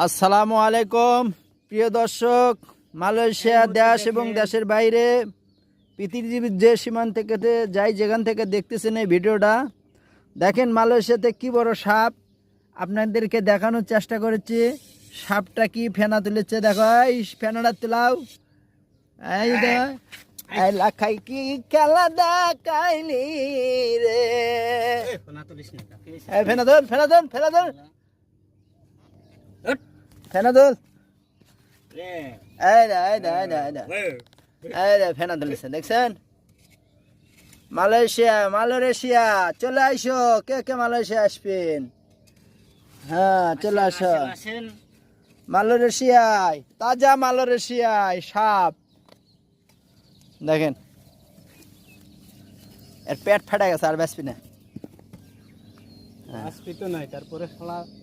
আসসালামু আলাইকুম প্রিয় দর্শক, মালয়েশিয়া দেশ এবং দেশের বাইরে পৃথিবীর যে সীমান্ত থেকে যাই যেখান থেকে দেখতেছেন এই ভিডিওটা দেখেন, মালয়েশিয়াতে কি বড় সাপ আপনাদেরকে দেখানোর চেষ্টা করেছি। সাপটা কি ফেনা তুলেছে, দেখো এই ফেনাটা তোলাও, এই লাখাই কি খেলা দেখাইলি রে, ফেনা ধর ফেনা ধর ফেনা ধর ফেনা ধর, ফেনা তুলেছে দেখছেন। মালয়েশিয়া চলে আইসো, কে কে মালয়েশিয়া আসবেন? হ্যাঁ চলে আসো মালয়েশিয়ায়, তাজা মালয়েশিয়ায় সাপ দেখেন, এর পেট ফাটা গেছে আর বাঁচবি না। আসবি তো নাই, তারপরে